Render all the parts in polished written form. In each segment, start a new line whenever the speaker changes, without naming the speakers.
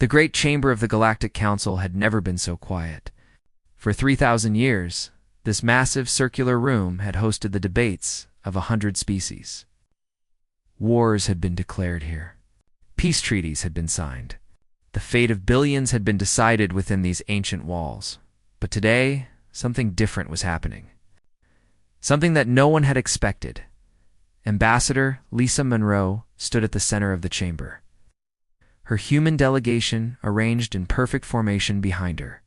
The great chamber of the Galactic Council had never been so quiet. For 3,000 years, this massive circular room had hosted the debates of 100 species. Wars had been declared here. Peace treaties had been signed. The fate of billions had been decided within these ancient walls. But today, something different was happening. Something that no one had expected. Ambassador Lisa Monroe stood at the center of the chamber. Her human delegation arranged in perfect formation behind her.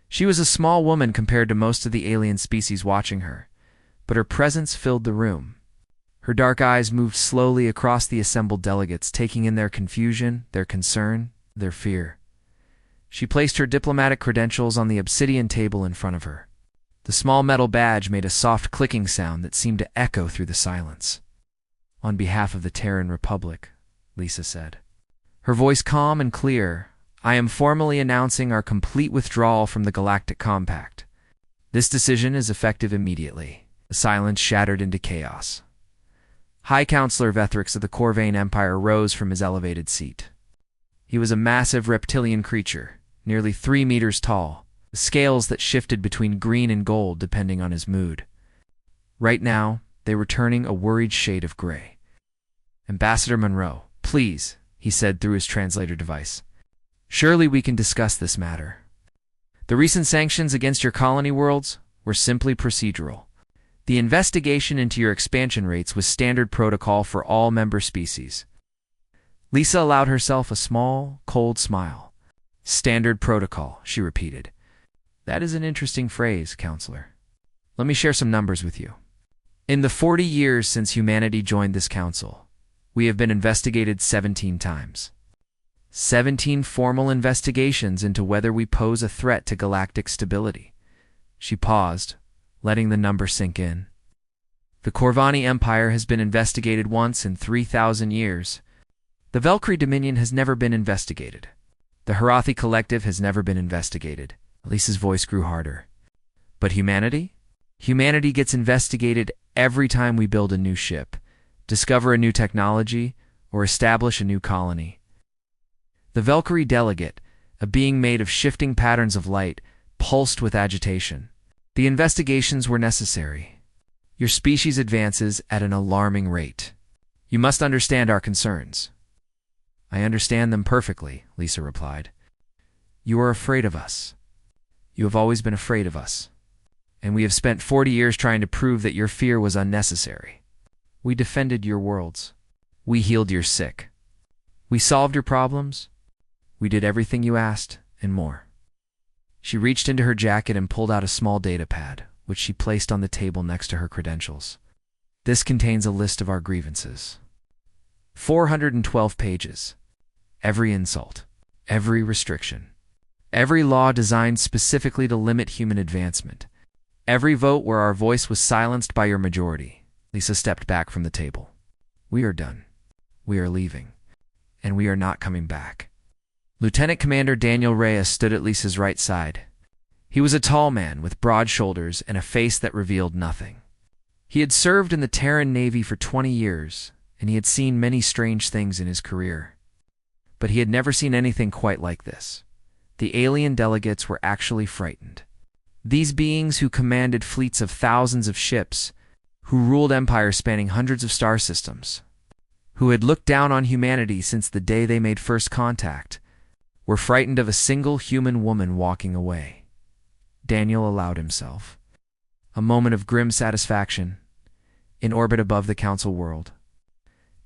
She was a small woman compared to most of the alien species watching her, but her presence filled the room. Her dark eyes moved slowly across the assembled delegates, taking in their confusion, their concern, their fear. She placed her diplomatic credentials on the obsidian table in front of her. The small metal badge made a soft clicking sound that seemed to echo through the silence. "On behalf of the Terran Republic," Lisa said. Her voice calm and clear, "I am formally announcing our complete withdrawal from the Galactic Compact. This decision is effective immediately." The silence shattered into chaos. High Counselor Vethrix of the Corvain Empire rose from his elevated seat. He was a massive reptilian creature, nearly 3 meters tall, with scales that shifted between green and gold depending on his mood. Right now, they were turning a worried shade of gray. "Ambassador Monroe, please," he said through his translator device. "Surely we can discuss this matter. The recent sanctions against your colony worlds were simply procedural. The investigation into your expansion rates was standard protocol for all member species." Lisa allowed herself a small, cold smile. "Standard protocol," she repeated. "That is an interesting phrase, Counselor. Let me share some numbers with you. In the 40 years since humanity joined this council, we have been investigated 17 times. 17 formal investigations into whether we pose a threat to galactic stability." She paused, letting the number sink in. "The Corvani Empire has been investigated once in 3,000 years. The Valkyrie Dominion has never been investigated. The Harathi Collective has never been investigated." Lisa's voice grew harder. "But humanity? Humanity gets investigated every time we build a new ship, discover a new technology, or establish a new colony." The Valkyrie delegate, a being made of shifting patterns of light, pulsed with agitation. "The investigations were necessary. Your species advances at an alarming rate. You must understand our concerns." "I understand them perfectly," Lisa replied. "You are afraid of us. You have always been afraid of us. And we have spent 40 years trying to prove that your fear was unnecessary. We defended your worlds. We healed your sick. We solved your problems. We did everything you asked, and more." She reached into her jacket and pulled out a small data pad, which she placed on the table next to her credentials. "This contains a list of our grievances. 412 pages. Every insult, every restriction, every law designed specifically to limit human advancement, every vote where our voice was silenced by your majority." Lisa stepped back from the table. "We are done. We are leaving. And we are not coming back." Lieutenant Commander Daniel Reyes stood at Lisa's right side. He was a tall man with broad shoulders and a face that revealed nothing. He had served in the Terran Navy for 20 years, and he had seen many strange things in his career. But he had never seen anything quite like this. The alien delegates were actually frightened. These beings who commanded fleets of thousands of ships, who ruled empires spanning hundreds of star systems, who had looked down on humanity since the day they made first contact, were frightened of a single human woman walking away. Daniel allowed himself a moment of grim satisfaction in orbit above the council world.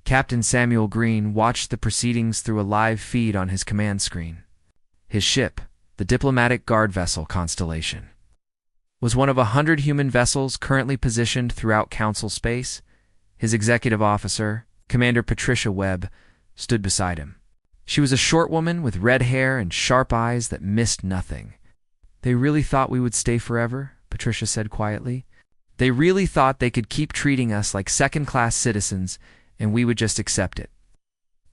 Captain Samuel Green watched the proceedings through a live feed on his command screen. His ship, the diplomatic guard vessel Constellation, was one of 100 human vessels currently positioned throughout council space. His executive officer, Commander Patricia Webb, stood beside him. She was a short woman with red hair and sharp eyes that missed nothing. "They really thought we would stay forever," Patricia said quietly. "They really thought they could keep treating us like second-class citizens and we would just accept it."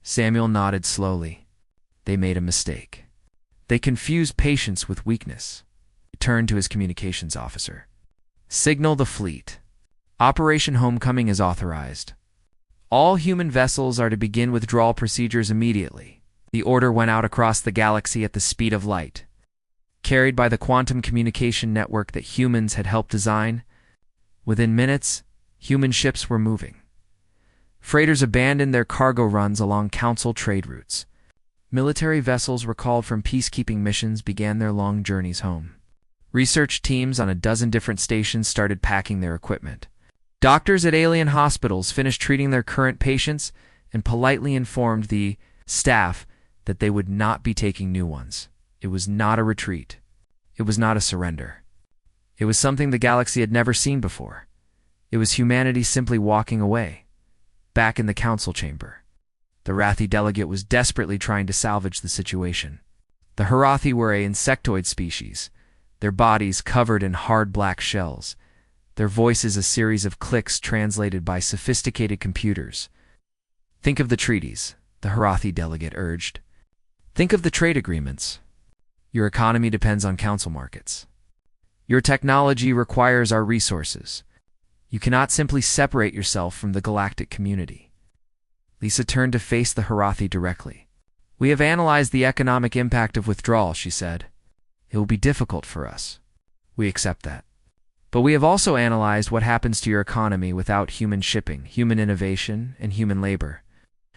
Samuel nodded slowly. "They made a mistake. They confused patience with weakness." He turned to his communications officer. "Signal the fleet. Operation Homecoming is authorized. All human vessels are to begin withdrawal procedures immediately. The order went out across the galaxy at the speed of light. Carried by the quantum communication network that humans had helped design, within minutes, human ships were moving. Freighters abandoned their cargo runs along Council trade routes. Military vessels recalled from peacekeeping missions began their long journeys home. Research teams on a dozen different stations started packing their equipment. Doctors at alien hospitals finished treating their current patients and politely informed the staff that they would not be taking new ones. It was not a retreat. It was not a surrender. It was something the galaxy had never seen before. It was humanity simply walking away, back in the council chamber. The Rathi delegate was desperately trying to salvage the situation. The Harathi were an insectoid species, their bodies covered in hard black shells, their voices a series of clicks translated by sophisticated computers. Think of the treaties, the Harathi delegate urged. Think of the trade agreements. Your economy depends on council markets. Your technology requires our resources. You cannot simply separate yourself from the galactic community. Lisa turned to face the Harathi directly. We have analyzed the economic impact of withdrawal, she said. It will be difficult for us. We accept that. But we have also analyzed what happens to your economy without human shipping, human innovation, and human labor.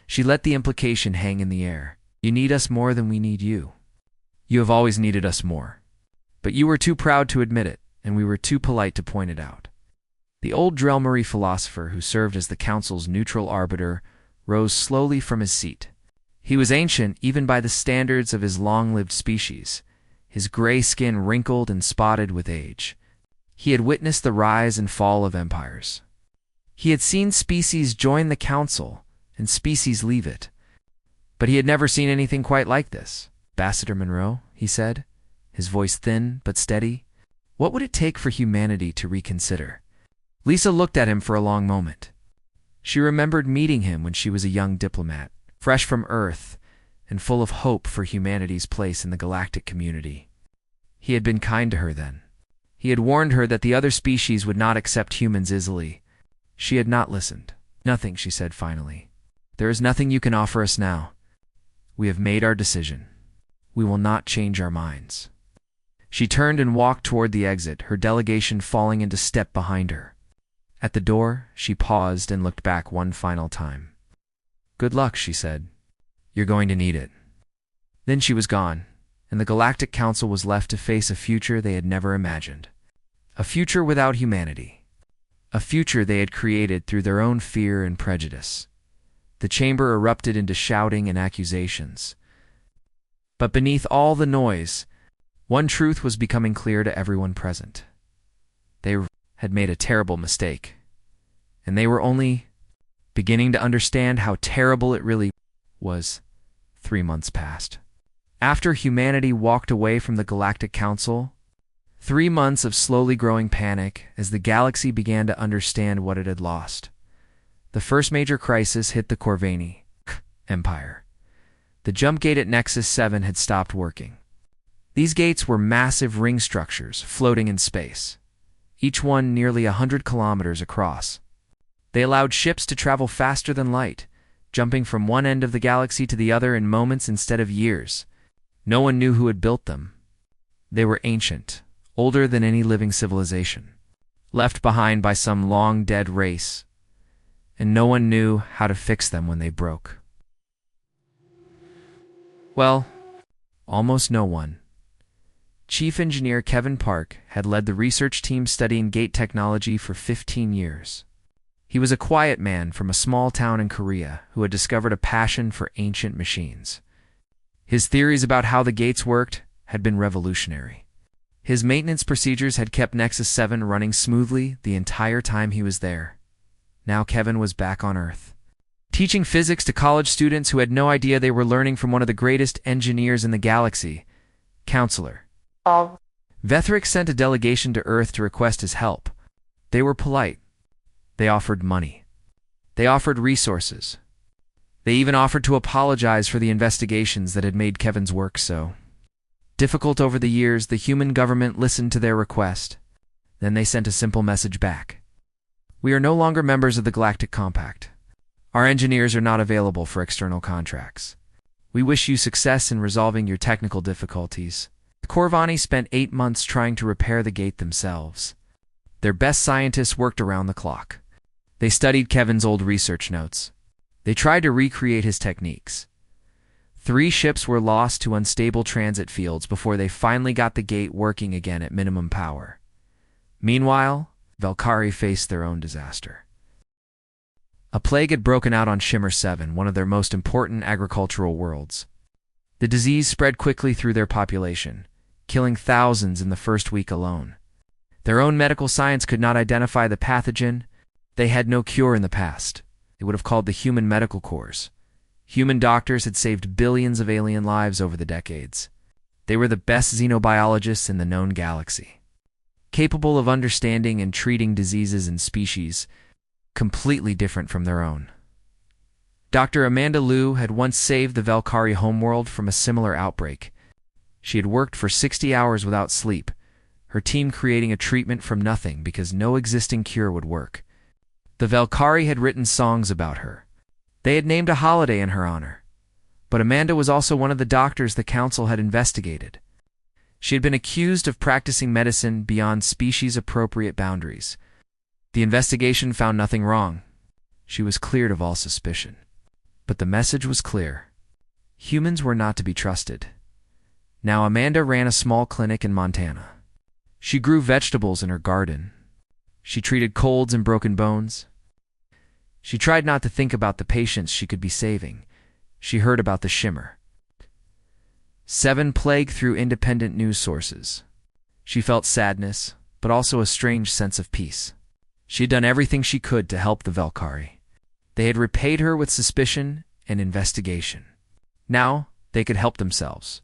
She let the implication hang in the air. You need us more than we need you. You have always needed us more. But you were too proud to admit it, and we were too polite to point it out. The old Drelmary philosopher who served as the council's neutral arbiter rose slowly from his seat. He was ancient even by the standards of his long-lived species, his gray skin wrinkled and spotted with age. He had witnessed the rise and fall of empires. He had seen species join the council and species leave it. But he had never seen anything quite like this. Ambassador Monroe, he said, his voice thin but steady, what would it take for humanity to reconsider? Lisa looked at him for a long moment. She remembered meeting him when she was a young diplomat, fresh from Earth and full of hope for humanity's place in the galactic community. He had been kind to her then. He had warned her that the other species would not accept humans easily. She had not listened. Nothing, she said finally. There is nothing you can offer us now. We have made our decision. We will not change our minds. She turned and walked toward the exit, her delegation falling into step behind her. At the door, she paused and looked back one final time. Good luck, she said. You're going to need it. Then she was gone, and the Galactic Council was left to face a future they had never imagined. A future without humanity. A future they had created through their own fear and prejudice. The chamber erupted into shouting and accusations. But beneath all the noise, one truth was becoming clear to everyone present. They had made a terrible mistake, and they were only beginning to understand how terrible it really was. 3 months passed. After humanity walked away from the Galactic Council, 3 months of slowly growing panic as the galaxy began to understand what it had lost. The first major crisis hit the Corvani Empire. The jump gate at Nexus 7 had stopped working. These gates were massive ring structures floating in space, each one nearly 100 kilometers across. They allowed ships to travel faster than light, jumping from one end of the galaxy to the other in moments instead of years. No one knew who had built them. They were ancient, older than any living civilization, left behind by some long-dead race, and no one knew how to fix them when they broke. Well, almost no one. Chief Engineer Kevin Park had led the research team studying gate technology for 15 years. He was a quiet man from a small town in Korea who had discovered a passion for ancient machines. His theories about how the gates worked had been revolutionary. His maintenance procedures had kept Nexus 7 running smoothly the entire time he was there. Now Kevin was back on Earth, teaching physics to college students who had no idea they were learning from one of the greatest engineers in the galaxy. Counselor Vethric sent a delegation to Earth to request his help. They were polite. They offered money. They offered resources. They even offered to apologize for the investigations that had made Kevin's work so difficult over the years. The human government listened to their request. Then they sent a simple message back. We are no longer members of the Galactic Compact. Our engineers are not available for external contracts. We wish you success in resolving your technical difficulties. The Corvani spent 8 months trying to repair the gate themselves. Their best scientists worked around the clock. They studied Kevin's old research notes. They tried to recreate his techniques. 3 ships were lost to unstable transit fields before they finally got the gate working again at minimum power. Meanwhile, Valkyrie faced their own disaster. A plague had broken out on Shimmer 7, one of their most important agricultural worlds. The disease spread quickly through their population, killing thousands in the first week alone. Their own medical science could not identify the pathogen. They had no cure in the past. They would have called the human medical corps. Human doctors had saved billions of alien lives over the decades. They were the best xenobiologists in the known galaxy, capable of understanding and treating diseases in species completely different from their own. Dr. Amanda Liu had once saved the Valkyrie homeworld from a similar outbreak. She had worked for 60 hours without sleep, her team creating a treatment from nothing because no existing cure would work. The Valkyrie had written songs about her. They had named a holiday in her honor. But Amanda was also one of the doctors the council had investigated. She had been accused of practicing medicine beyond species-appropriate boundaries. The investigation found nothing wrong. She was cleared of all suspicion. But the message was clear. Humans were not to be trusted. Now Amanda ran a small clinic in Montana. She grew vegetables in her garden. She treated colds and broken bones. She tried not to think about the patients she could be saving. She heard about the Shimmer 7 plague through independent news sources. She felt sadness, but also a strange sense of peace. She had done everything she could to help the Valkyrie. They had repaid her with suspicion and investigation. Now they could help themselves.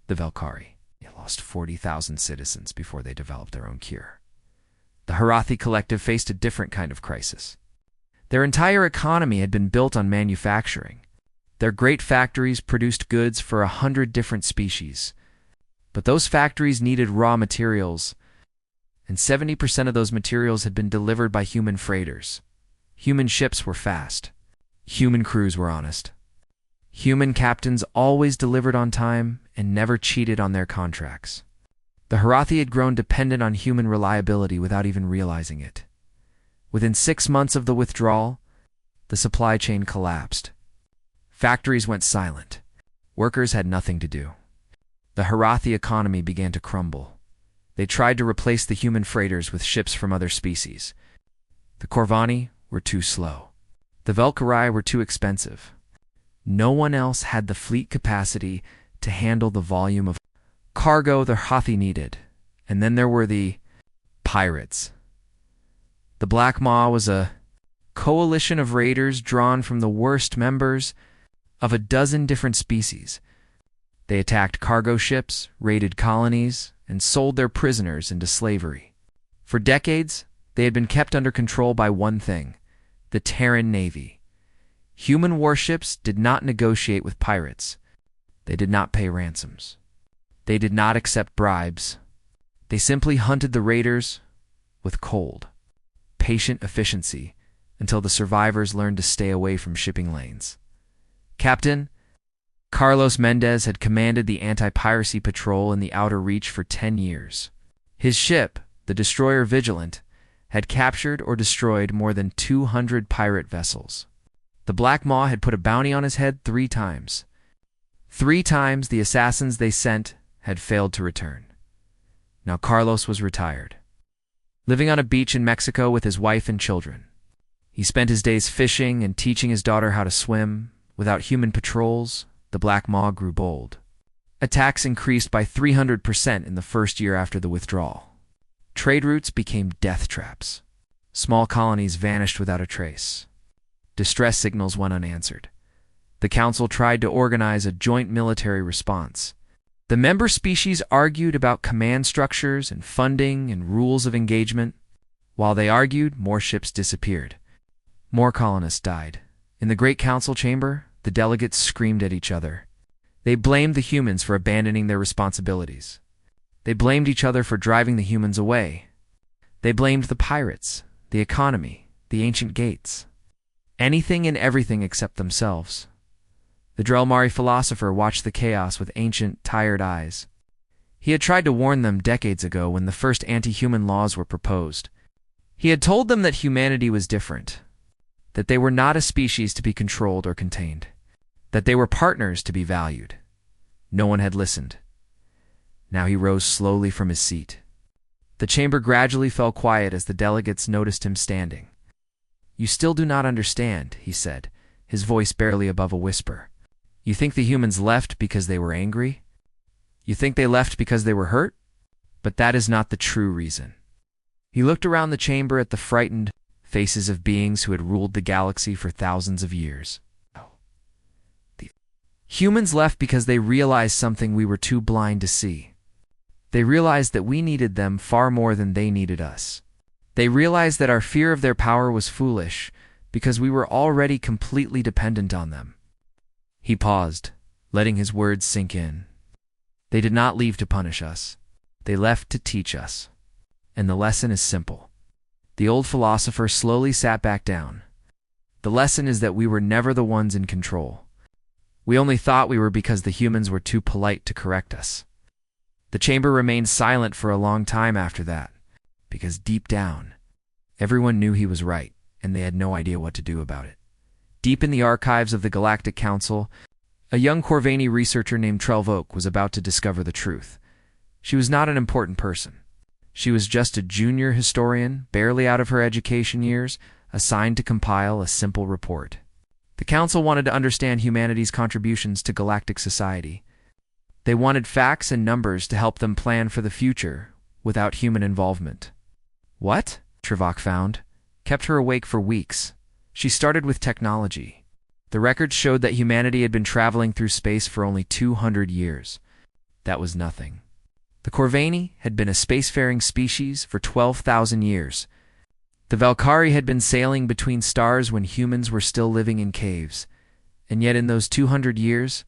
The Valkyrie lost 40,000 citizens before they developed their own cure. The Harathi collective faced a different kind of crisis. Their entire economy had been built on manufacturing. Their great factories produced goods for 100 different species. But those factories needed raw materials, and 70% of those materials had been delivered by human freighters. Human ships were fast. Human crews were honest. Human captains always delivered on time and never cheated on their contracts. The Harathi had grown dependent on human reliability without even realizing it. Within 6 months of the withdrawal, the supply chain collapsed. Factories went silent. Workers had nothing to do. The Harathi economy began to crumble. They tried to replace the human freighters with ships from other species. The Corvani were too slow. The Valkyrie were too expensive. No one else had the fleet capacity to handle the volume of cargo the Harathi needed. And then there were the pirates. The Black Maw was a coalition of raiders drawn from the worst members of a dozen different species. They attacked cargo ships, raided colonies, and sold their prisoners into slavery. For decades, they had been kept under control by one thing: the Terran Navy. Human warships did not negotiate with pirates. They did not pay ransoms. They did not accept bribes. They simply hunted the raiders with cold, patient efficiency until the survivors learned to stay away from shipping lanes. Captain Carlos Mendez had commanded the anti-piracy patrol in the Outer Reach for 10 years. His ship, the destroyer Vigilant, had captured or destroyed more than 200 pirate vessels. The Black Maw had put a bounty on his head 3 times. 3 times the assassins they sent had failed to return. Now Carlos was retired, living on a beach in Mexico with his wife and children. He spent his days fishing and teaching his daughter how to swim. Without human patrols, the Black Maw grew bold. Attacks increased by 300% in the first year after the withdrawal. Trade routes became death traps. Small colonies vanished without a trace. Distress signals went unanswered. The Council tried to organize a joint military response. The member species argued about command structures and funding and rules of engagement. While they argued, more ships disappeared. More colonists died. In the Great Council chamber, the delegates screamed at each other. They blamed the humans for abandoning their responsibilities. They blamed each other for driving the humans away. They blamed the pirates, the economy, the ancient gates. Anything and everything except themselves. The Drelmari philosopher watched the chaos with ancient, tired eyes. He had tried to warn them decades ago when the first anti-human laws were proposed. He had told them that humanity was different, that they were not a species to be controlled or contained, that they were partners to be valued. No one had listened. Now he rose slowly from his seat. The chamber gradually fell quiet as the delegates noticed him standing. "You still do not understand," he said, his voice barely above a whisper. "You think the humans left because they were angry? You think they left because they were hurt? But that is not the true reason." He looked around the chamber at the frightened faces of beings who had ruled the galaxy for thousands of years. The humans left because they realized something we were too blind to see. They realized that we needed them far more than they needed us. They realized that our fear of their power was foolish because we were already completely dependent on them. He paused, letting his words sink in. They did not leave to punish us. They left to teach us. And the lesson is simple. The old philosopher slowly sat back down. The lesson is that we were never the ones in control. We only thought we were because the humans were too polite to correct us. The chamber remained silent for a long time after that, because deep down, everyone knew he was right, and they had no idea what to do about it. Deep in the archives of the Galactic Council, a young Corvani researcher named Trelvoke was about to discover the truth. She was not an important person. She was just a junior historian, barely out of her education years, assigned to compile a simple report. The Council wanted to understand humanity's contributions to galactic society. They wanted facts and numbers to help them plan for the future without human involvement. What? Trevok found, kept her awake for weeks. She started with technology. The records showed that humanity had been traveling through space for only 200 years. That was nothing. The Corvani had been a spacefaring species for 12,000 years. The Valkyrie had been sailing between stars when humans were still living in caves. And yet in those 200 years,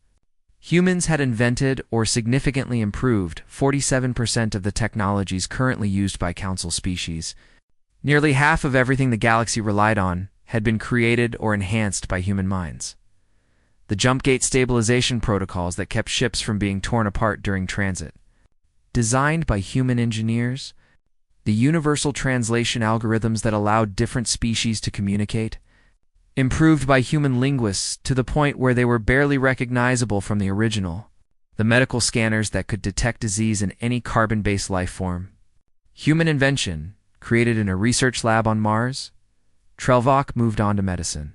humans had invented or significantly improved 47% of the technologies currently used by Council species. Nearly half of everything the galaxy relied on had been created or enhanced by human minds. The jump gate stabilization protocols that kept ships from being torn apart during transit, designed by human engineers, the universal translation algorithms that allowed different species to communicate, improved by human linguists to the point where they were barely recognizable from the original, the medical scanners that could detect disease in any carbon-based life form. Human invention, created in a research lab on Mars. Trelvoke moved on to medicine.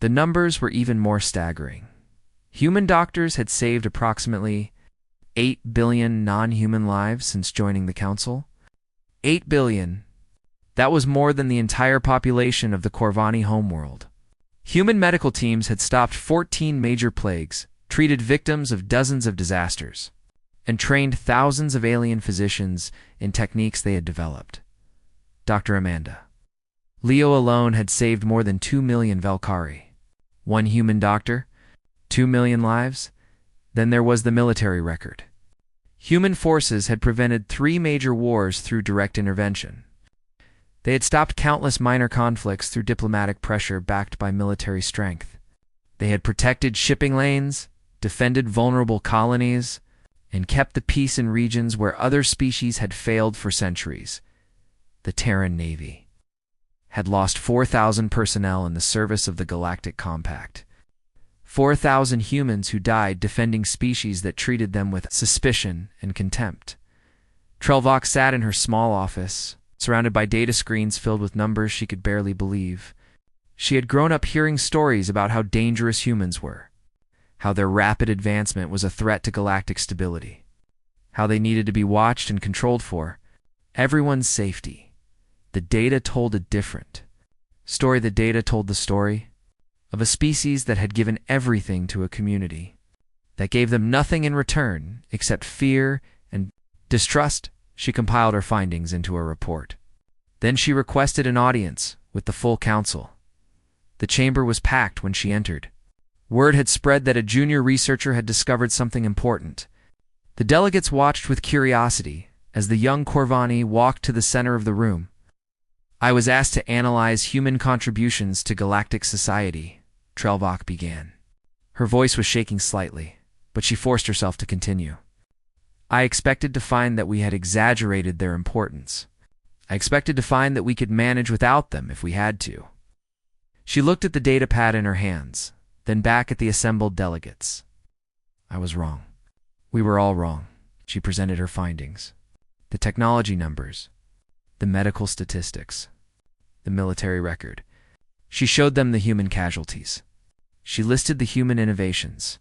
The numbers were even more staggering. Human doctors had saved approximately 8 billion non-human lives since joining the Council. 8 billion. That was more than the entire population of the Corvani homeworld. Human medical teams had stopped 14 major plagues, treated victims of dozens of disasters, and trained thousands of alien physicians in techniques they had developed. Dr. Amanda. Leo alone had saved more than 2 million Valkyrie. One human doctor, 2 million lives. Then there was the military record. Human forces had prevented 3 major wars through direct intervention. They had stopped countless minor conflicts through diplomatic pressure backed by military strength. They had protected shipping lanes, defended vulnerable colonies, and kept the peace in regions where other species had failed for centuries. The Terran Navy had lost 4,000 personnel in the service of the Galactic Compact. 4,000 humans who died defending species that treated them with suspicion and contempt. Trelvoke sat in her small office, surrounded by data screens filled with numbers she could barely believe. She had grown up hearing stories about how dangerous humans were, how their rapid advancement was a threat to galactic stability, how they needed to be watched and controlled for everyone's safety. The data told a different story. The data told the story of a species that had given everything to a community, that gave them nothing in return except fear and distrust. She compiled her findings into a report. Then she requested an audience with the full council. The chamber was packed when she entered. Word had spread that a junior researcher had discovered something important. The delegates watched with curiosity as the young Corvani walked to the center of the room. "I was asked to analyze human contributions to galactic society," Trelvoke began. Her voice was shaking slightly, but she forced herself to continue. I expected to find that we had exaggerated their importance. I expected to find that we could manage without them if we had to. She looked at the data pad in her hands, then back at the assembled delegates. I was wrong. We were all wrong. She presented her findings. The technology numbers, the medical statistics, the military record. She showed them the human casualties. She listed the human innovations.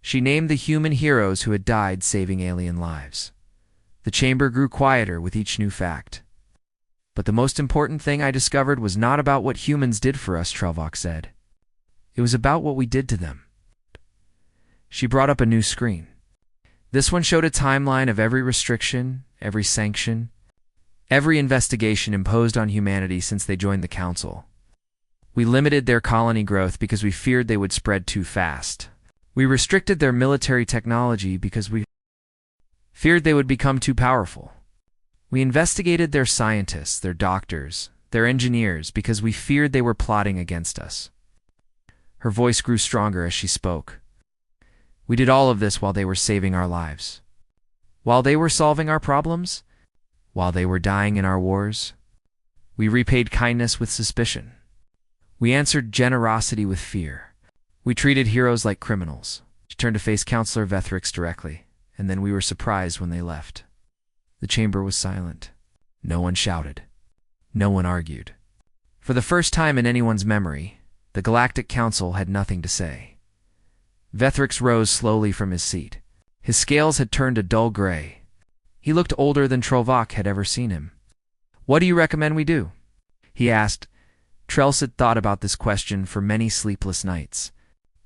She named the human heroes who had died saving alien lives. The chamber grew quieter with each new fact. But the most important thing I discovered was not about what humans did for us, Trelvok said. It was about what we did to them. She brought up a new screen. This one showed a timeline of every restriction, every sanction, every investigation imposed on humanity since they joined the Council. We limited their colony growth because we feared they would spread too fast. We restricted their military technology because we feared they would become too powerful. We investigated their scientists, their doctors, their engineers because we feared they were plotting against us. Her voice grew stronger as she spoke. We did all of this while they were saving our lives. While they were solving our problems, while they were dying in our wars, we repaid kindness with suspicion. We answered generosity with fear. We treated heroes like criminals. She turned to face Counselor Vethrix directly, and then we were surprised when they left. The chamber was silent. No one shouted. No one argued. For the first time in anyone's memory, the Galactic Council had nothing to say. Vethrix rose slowly from his seat. His scales had turned a dull gray. He looked older than Trelvok had ever seen him. "What do you recommend we do?" he asked. Trels had thought about this question for many sleepless nights.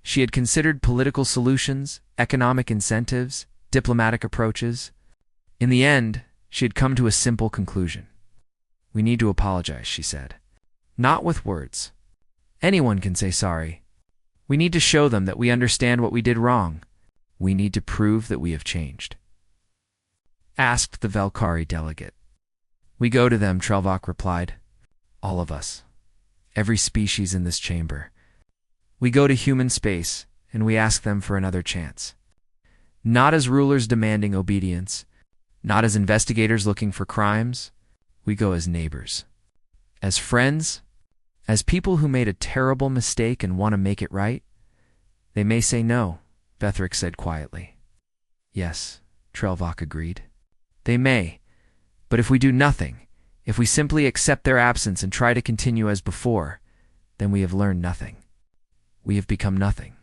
She had considered political solutions, economic incentives, diplomatic approaches. In the end, she had come to a simple conclusion. "We need to apologize," she said. "Not with words. Anyone can say sorry. We need to show them that we understand what we did wrong. We need to prove that we have changed." Asked the Velkari delegate. "We go to them," Trelvok replied. "All of us. Every species in this chamber. We go to human space, and we ask them for another chance. Not as rulers demanding obedience, not as investigators looking for crimes. We go as neighbors. As friends, as people who made a terrible mistake and want to make it right. They may say no," Vethrix said quietly. "Yes," Trelvok agreed. "They may, but if we do nothing, if we simply accept their absence and try to continue as before, then we have learned nothing. We have become nothing.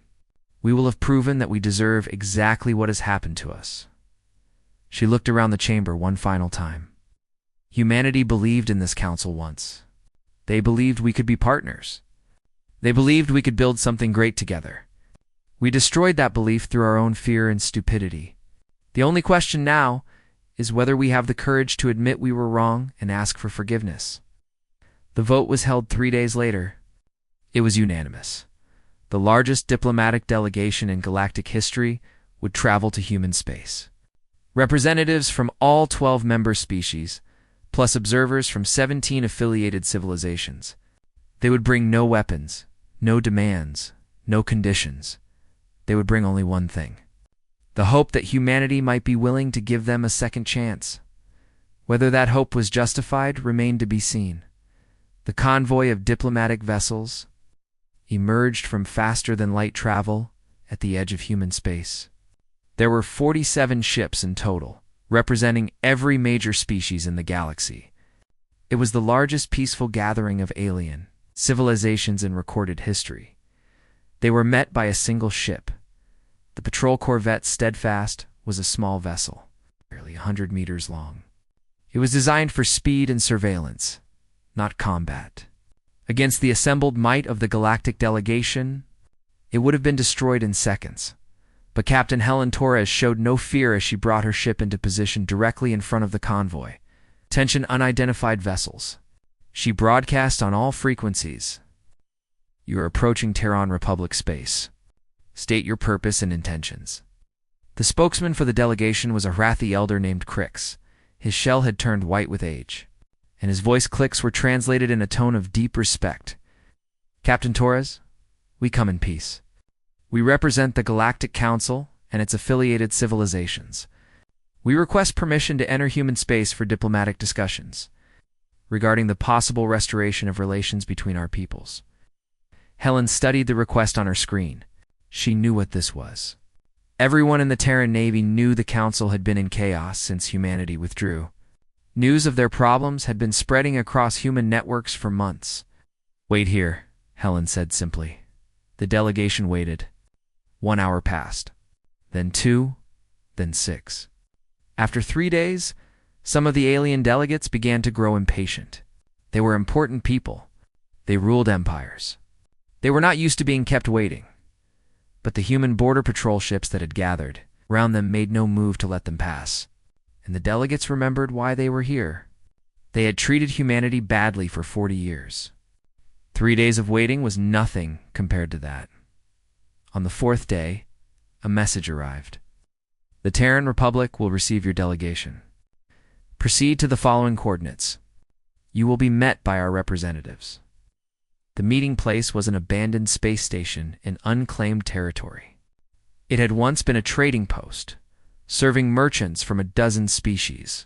We will have proven that we deserve exactly what has happened to us." She looked around the chamber one final time. Humanity believed in this council once. They believed we could be partners. They believed we could build something great together. We destroyed that belief through our own fear and stupidity. The only question now is whether we have the courage to admit we were wrong and ask for forgiveness. The vote was held 3 days later. It was unanimous. The largest diplomatic delegation in galactic history would travel to human space. Representatives from all 12 member species, plus observers from 17 affiliated civilizations. They would bring no weapons, no demands, no conditions. They would bring only one thing: the hope that humanity might be willing to give them a second chance. Whether that hope was justified remained to be seen. The convoy of diplomatic vessels emerged from faster-than-light travel at the edge of human space. There were 47 ships in total, representing every major species in the galaxy. It was the largest peaceful gathering of alien civilizations in recorded history. They were met by a single ship. The patrol corvette Steadfast was a small vessel, barely 100 meters long. It was designed for speed and surveillance, not combat. Against the assembled might of the galactic delegation, it would have been destroyed in seconds. But Captain Helen Torres showed no fear as she brought her ship into position directly in front of the convoy. Attention unidentified vessels. She broadcast on all frequencies. "You are approaching Terran Republic space. State your purpose and intentions." The spokesman for the delegation was a Hrathi elder named Crix. His shell had turned white with age, and his voice clicks were translated in a tone of deep respect. "Captain Torres, we come in peace. We represent the Galactic Council and its affiliated civilizations. We request permission to enter human space for diplomatic discussions regarding the possible restoration of relations between our peoples. Helen studied the request on her screen. She knew what this was. Everyone in the Terran Navy knew the Council had been in chaos since humanity withdrew. News of their problems had been spreading across human networks for months. "Wait here," Helen said simply. The delegation waited. 1 hour passed. Then 2, then 6. After 3 days, some of the alien delegates began to grow impatient. They were important people. They ruled empires. They were not used to being kept waiting. But the human border patrol ships that had gathered around them made no move to let them pass. And the delegates remembered why they were here. They had treated humanity badly for 40 years. 3 days of waiting was nothing compared to that. On the 4th day, a message arrived. The Terran Republic will receive your delegation. Proceed to the following coordinates. You will be met by our representatives. The meeting place was an abandoned space station in unclaimed territory. It had once been a trading post, serving merchants from a dozen species.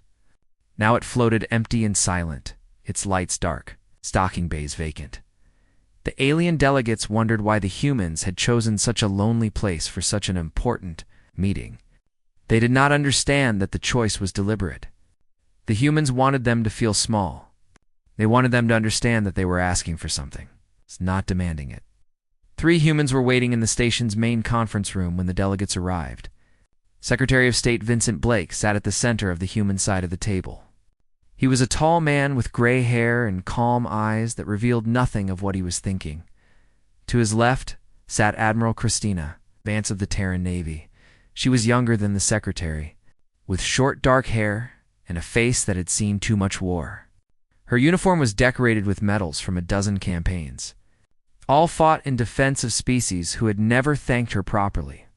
Now it floated empty and silent, its lights dark, stocking bays vacant. The alien delegates wondered why the humans had chosen such a lonely place for such an important meeting. They did not understand that the choice was deliberate. The humans wanted them to feel small. They wanted them to understand that they were asking for something, not demanding it. 3 humans were waiting in the station's main conference room when the delegates arrived. Secretary of State Vincent Blake sat at the center of the human side of the table. He was a tall man with gray hair and calm eyes that revealed nothing of what he was thinking. To his left sat Admiral Christina Vance of the Terran Navy. She was younger than the secretary, with short dark hair and a face that had seen too much war. Her uniform was decorated with medals from a dozen campaigns. All fought in defense of species who had never thanked her properly.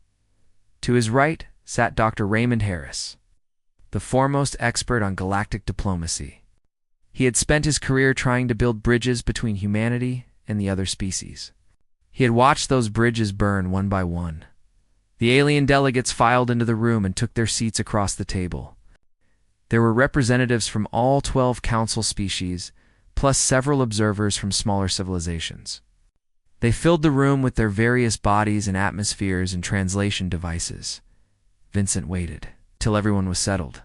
To his right sat Dr. Raymond Harris, the foremost expert on galactic diplomacy. He had spent his career trying to build bridges between humanity and the other species. He had watched those bridges burn one by one. The alien delegates filed into the room and took their seats across the table. There were representatives from all 12 council species, plus several observers from smaller civilizations. They filled the room with their various bodies and atmospheres and translation devices. Vincent waited till everyone was settled.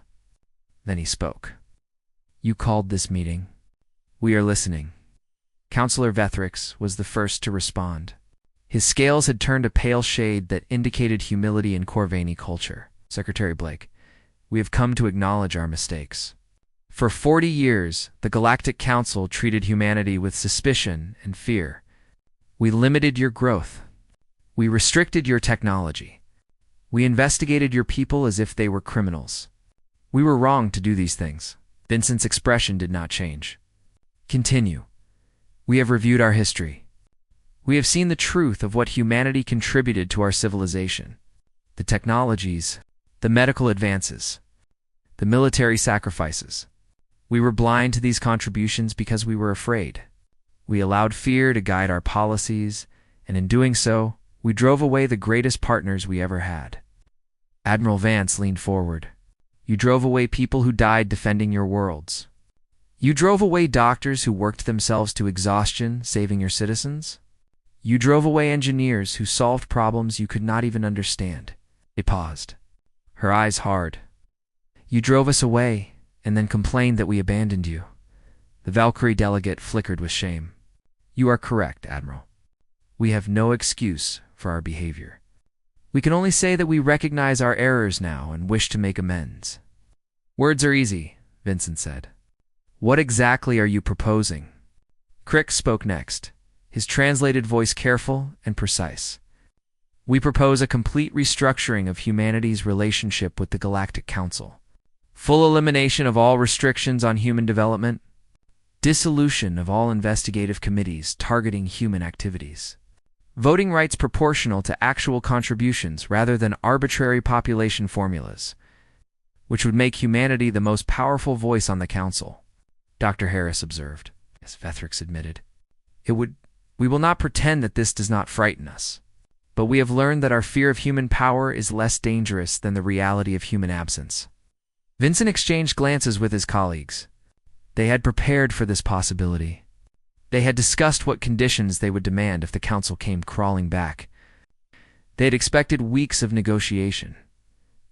Then he spoke. "You called this meeting. We are listening." Councillor Vethrix was the first to respond. His scales had turned a pale shade that indicated humility and Corvani culture. "Secretary Blake, we have come to acknowledge our mistakes. For 40 years, the Galactic Council treated humanity with suspicion and fear. We limited your growth. We restricted your technology. We investigated your people as if they were criminals. We were wrong to do these things." Vincent's expression did not change. "Continue. We have reviewed our history. We have seen the truth of what humanity contributed to our civilization. The technologies, the medical advances, the military sacrifices. We were blind to these contributions because we were afraid. We allowed fear to guide our policies, and in doing so, we drove away the greatest partners we ever had." Admiral Vance leaned forward. "You drove away people who died defending your worlds. You drove away doctors who worked themselves to exhaustion saving your citizens. You drove away engineers who solved problems you could not even understand." They paused, her eyes hard. "You drove us away and then complained that we abandoned you." The Valkyrie delegate flickered with shame. "You are correct, Admiral. We have no excuse for our behavior. We can only say that we recognize our errors now and wish to make amends." "Words are easy," Vincent said. "What exactly are you proposing?" Crick spoke next, his translated voice careful and precise. "We propose a complete restructuring of humanity's relationship with the Galactic Council. Full elimination of all restrictions on human development. Dissolution of all investigative committees targeting human activities. Voting rights proportional to actual contributions rather than arbitrary population formulas, which would make humanity the most powerful voice on the Council," Dr. Harris observed. As Vethrix admitted, "We will not pretend that this does not frighten us. but we have learned that our fear of human power is less dangerous than the reality of human absence. Vincent exchanged glances with his colleagues. They had prepared for this possibility. They had discussed what conditions they would demand if the council came crawling back. They had expected weeks of negotiation.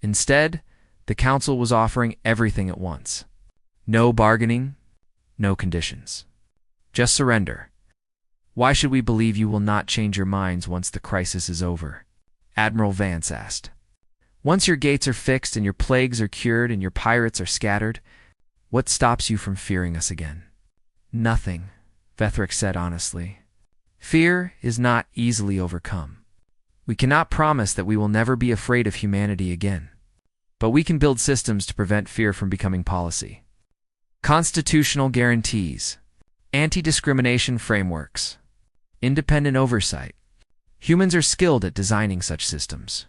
Instead, the council was offering everything at once. No bargaining, no conditions. Just surrender. Why should we believe you will not change your minds once the crisis is over? Admiral Vance asked. Once your gates are fixed and your plagues are cured and your pirates are scattered, what stops you from fearing us again? Nothing, Vethric said honestly. Fear is not easily overcome. We cannot promise that we will never be afraid of humanity again. But we can build systems to prevent fear from becoming policy. Constitutional guarantees, anti-discrimination frameworks, independent oversight. Humans are skilled at designing such systems.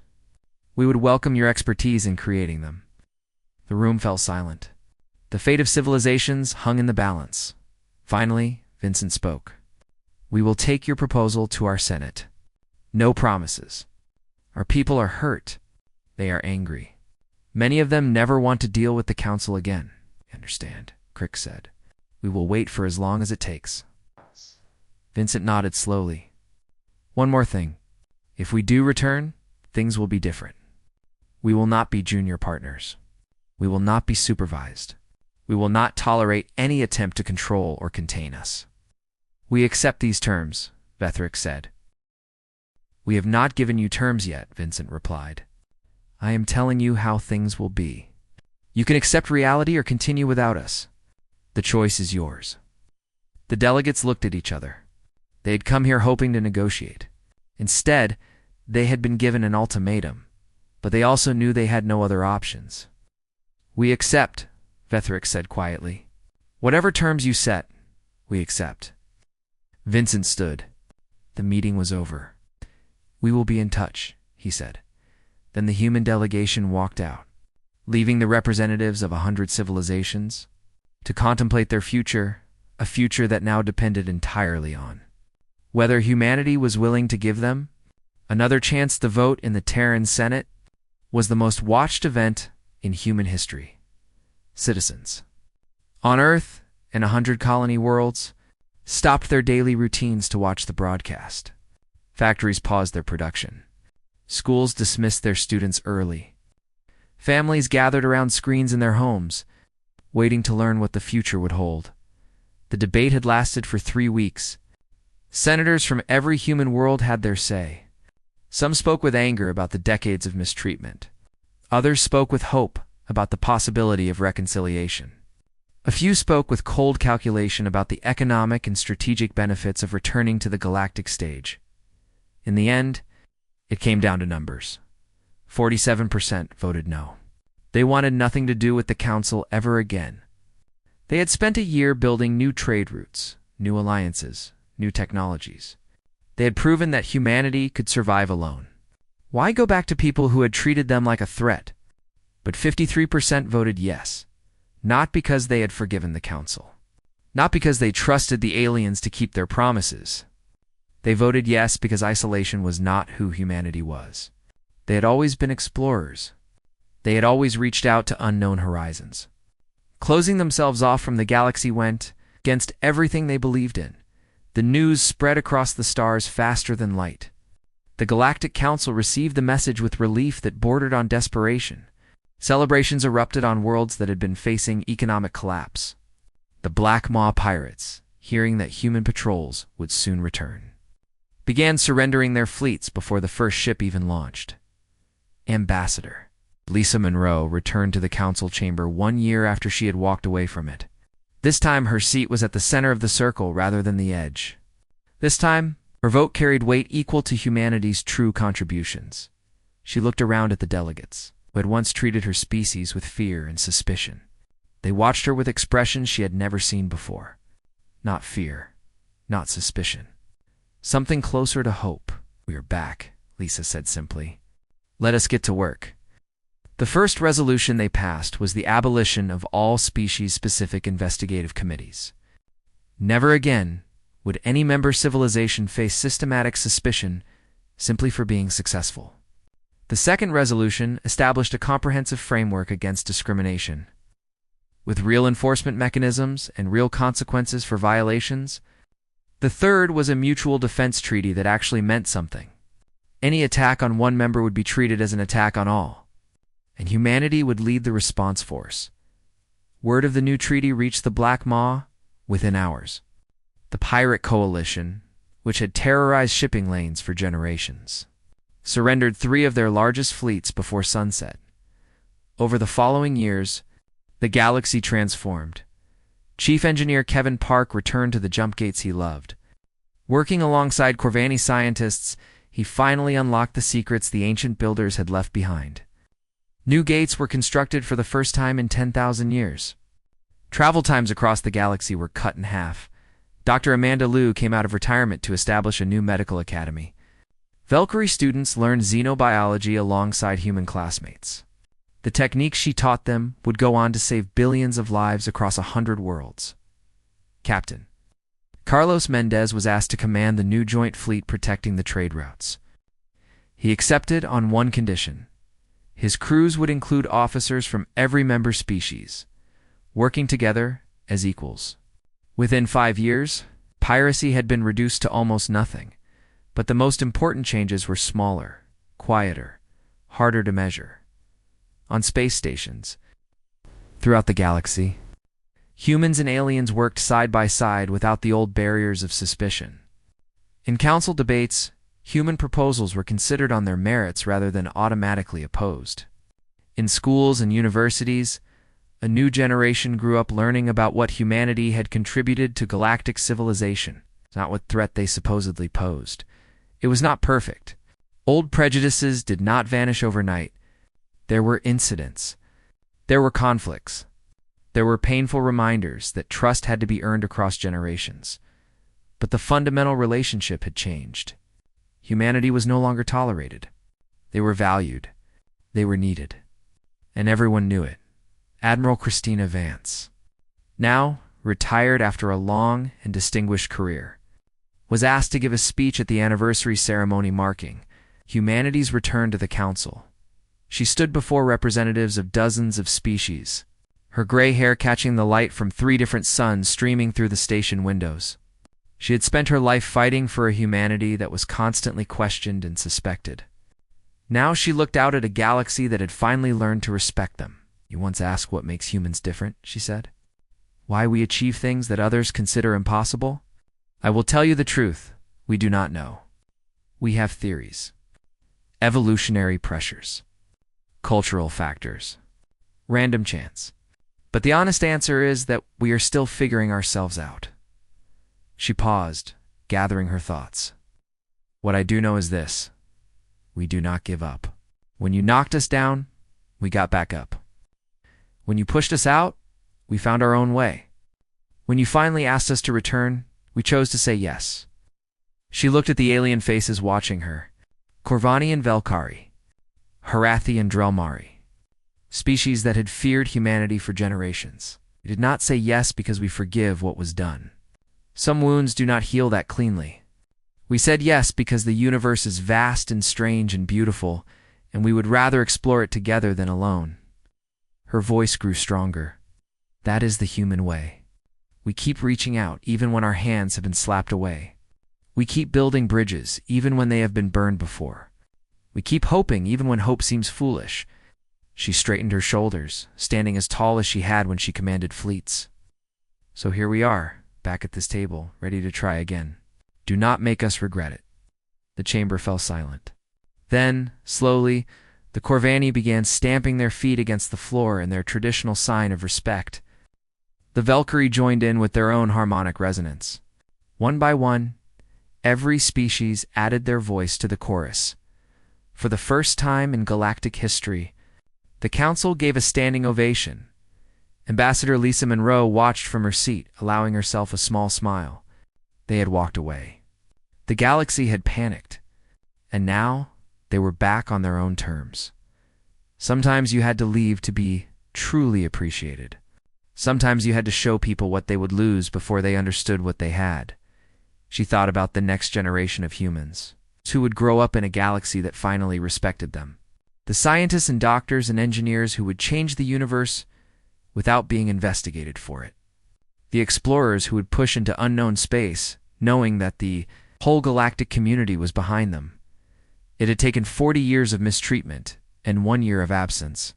We would welcome your expertise in creating them. The room fell silent. The fate of civilizations hung in the balance. Finally, Vincent spoke. We will take your proposal to our Senate. No promises. Our people are hurt. They are angry. Many of them never want to deal with the council again. Understand, Crick said. We will wait for as long as it takes. Vincent nodded slowly. One more thing. If we do return, things will be different. We will not be junior partners. We will not be supervised. We will not tolerate any attempt to control or contain us. We accept these terms, Vethric said. We have not given you terms yet, Vincent replied. I am telling you how things will be. You can accept reality or continue without us. The choice is yours. The delegates looked at each other. They had come here hoping to negotiate. Instead, they had been given an ultimatum, but they also knew they had no other options. We accept, Vethric said quietly. Whatever terms you set, we accept. Vincent stood. The meeting was over. We will be in touch, he said. Then the human delegation walked out, leaving the representatives of 100 civilizations to contemplate their future, a future that now depended entirely on whether humanity was willing to give them another chance to vote in the Terran Senate. Was the most watched event in human history. Citizens on Earth and 100 colony worlds stopped their daily routines to watch the broadcast. Factories paused their production. Schools dismissed their students early. Families gathered around screens in their homes, waiting to learn what the future would hold. The debate had lasted for 3 weeks. Senators from every human world had their say. Some spoke with anger about the decades of mistreatment. Others spoke with hope about the possibility of reconciliation. A few spoke with cold calculation about the economic and strategic benefits of returning to the galactic stage. In the end, it came down to numbers. 47% voted no. They wanted nothing to do with the council ever again. They had spent a year building new trade routes, new alliances, new technologies. They had proven that humanity could survive alone. Why go back to people who had treated them like a threat? But 53% voted yes, not because they had forgiven the council, not because they trusted the aliens to keep their promises. They voted yes because isolation was not who humanity was. They had always been explorers. They had always reached out to unknown horizons. Closing themselves off from the galaxy went against everything they believed in. The news spread across the stars faster than light. The Galactic Council received the message with relief that bordered on desperation. Celebrations erupted on worlds that had been facing economic collapse. The Black Maw pirates, hearing that human patrols would soon return, began surrendering their fleets before the first ship even launched. Ambassador Lisa Monroe returned to the council chamber 1 year after she had walked away from it. This time her seat was at the center of the circle rather than the edge. This time, her vote carried weight equal to humanity's true contributions. She looked around at the delegates, who had once treated her species with fear and suspicion. They watched her with expressions she had never seen before. Not fear, not suspicion. Something closer to hope. We are back, Lisa said simply. Let us get to work. The first resolution they passed was the abolition of all species-specific investigative committees. Never again would any member civilization face systematic suspicion simply for being successful. The second resolution established a comprehensive framework against discrimination. With real enforcement mechanisms and real consequences for violations, the third was a mutual defense treaty that actually meant something. Any attack on one member would be treated as an attack on all, and humanity would lead the response force. Word of the new treaty reached the Black Maw within hours. The pirate coalition, which had terrorized shipping lanes for generations, surrendered 3 of their largest fleets before sunset. Over the following years, the galaxy transformed. Chief Engineer Kevin Park returned to the jump gates he loved. Working alongside Corvani scientists, he finally unlocked the secrets the ancient builders had left behind. New gates were constructed for the first time in 10,000 years. Travel times across the galaxy were cut in half. Dr. Amanda Liu came out of retirement to establish a new medical academy. Valkyrie students learned xenobiology alongside human classmates. The techniques she taught them would go on to save billions of lives across 100 worlds. Captain Carlos Mendez was asked to command the new joint fleet protecting the trade routes. He accepted on one condition. His crews would include officers from every member species, working together as equals. Within 5 years, piracy had been reduced to almost nothing, but the most important changes were smaller, quieter, harder to measure. On space stations, throughout the galaxy, humans and aliens worked side by side without the old barriers of suspicion. In council debates, human proposals were considered on their merits rather than automatically opposed. In schools and universities, a new generation grew up learning about what humanity had contributed to galactic civilization, not what threat they supposedly posed. It was not perfect. Old prejudices did not vanish overnight. There were incidents. There were conflicts. There were painful reminders that trust had to be earned across generations. But the fundamental relationship had changed. Humanity was no longer tolerated. They were valued. They were needed. And everyone knew it. Admiral Christina Vance, now retired after a long and distinguished career, was asked to give a speech at the anniversary ceremony marking humanity's return to the Council. She stood before representatives of dozens of species, her gray hair catching the light from 3 different suns streaming through the station windows. She had spent her life fighting for a humanity that was constantly questioned and suspected. Now she looked out at a galaxy that had finally learned to respect them. "You once asked what makes humans different," she said. "Why we achieve things that others consider impossible? I will tell you the truth, we do not know. We have theories. Evolutionary pressures. Cultural factors. Random chance. But the honest answer is that we are still figuring ourselves out." She paused, gathering her thoughts. "What I do know is this. We do not give up. When you knocked us down, we got back up. When you pushed us out, we found our own way. When you finally asked us to return, we chose to say yes." She looked at the alien faces watching her. Corvani and Velkari, Harathi and Drelmari, species that had feared humanity for generations. We did not say yes because we forgive what was done. Some wounds do not heal that cleanly. We said yes because the universe is vast and strange and beautiful, and we would rather explore it together than alone. Her voice grew stronger. That is the human way. We keep reaching out even when our hands have been slapped away. We keep building bridges even when they have been burned before. We keep hoping even when hope seems foolish. She straightened her shoulders, standing as tall as she had when she commanded fleets. "So here we are, back at this table, ready to try again. Do not make us regret it." The chamber fell silent. Then, slowly, the Corvani began stamping their feet against the floor in their traditional sign of respect. The Valkyrie joined in with their own harmonic resonance. One by one, every species added their voice to the chorus. For the first time in galactic history, the Council gave a standing ovation. Ambassador Lisa Monroe watched from her seat, allowing herself a small smile. They had walked away. The galaxy had panicked, and now they were back on their own terms. Sometimes you had to leave to be truly appreciated. Sometimes you had to show people what they would lose before they understood what they had. She thought about the next generation of humans. who would grow up in a galaxy that finally respected them. The scientists and doctors and engineers who would change the universe without being investigated for it. The explorers who would push into unknown space, knowing that the whole galactic community was behind them. It had taken 40 years of mistreatment and 1 year of absence,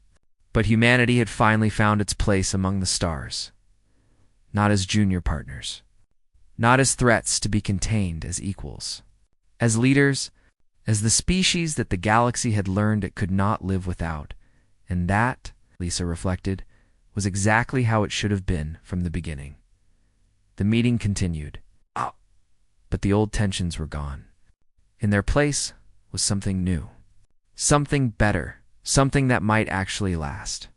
but humanity had finally found its place among the stars. Not as junior partners. Not as threats to be contained, as equals. As leaders, as the species that the galaxy had learned it could not live without. And that, Lisa reflected, was exactly how it should have been from the beginning. The meeting continued, but the old tensions were gone. In their place was something new. Something better, something that might actually last.